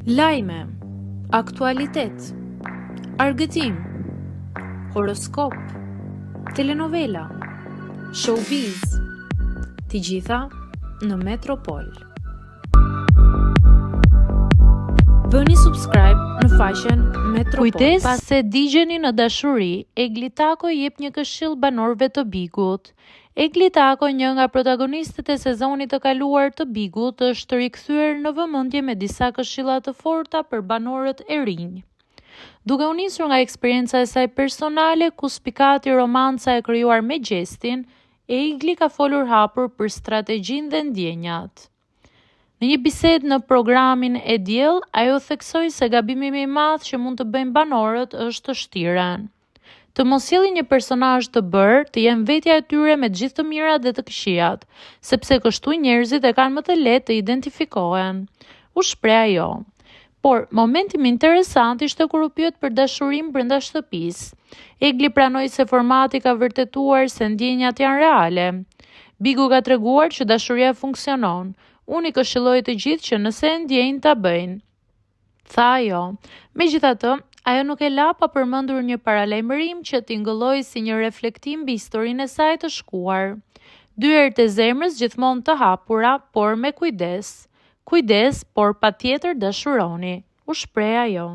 Lajme, aktualitet, argëtim, horoskop, telenovela, showbiz, të gjitha në Metropol. Bëni subscribe në faqen Metropol. Kujdes pase digjeni në dashuri, Egli Tako jep një këshill banorëve të Bigut. Egli Tako, një nga protagonistët e sezonit të kaluar të Bigut, është rikthyer në vëmendje me disa këshilla të forta për banorët e rinj. Duke u nisur nga eksperjenca e saj personale, ku spikati romanca e krijuar me gjestin, Egli ka folur hapur për strategjinë dhe ndjenjat. Në një bisedë në programin e diell, ajo theksoi se gabimi më i madh që mund të bëjnë banorët është të shtiren. Të mos sjellin një personazh të bërë, të jenë vetja e tyre me gjithë të mirat dhe të këqijat, sepse kështu njerëzit e kanë më të lehtë të identifikohen. U shpreh ajo. Por momenti më interesant ishte kur u pyet për dashurinë brenda shtëpisë. Egli pranoi se formati ka vërtetuar se ndjenjat janë reale. Bigu ka treguar që dashuria funksionon. Unë i këshilloj të gjithë që nëse e ndjejnë ta bëjnë, tha ajo. Megjithatë, ajo nuk e la pa përmendur një paralajmërim që tingëlloi si një reflektim mbi historinë e saj të shkuar. Dyert e zemrës gjithmonë të hapura, por me kujdes. Kujdes, por patjetër dashuroni, u shpreh ajo.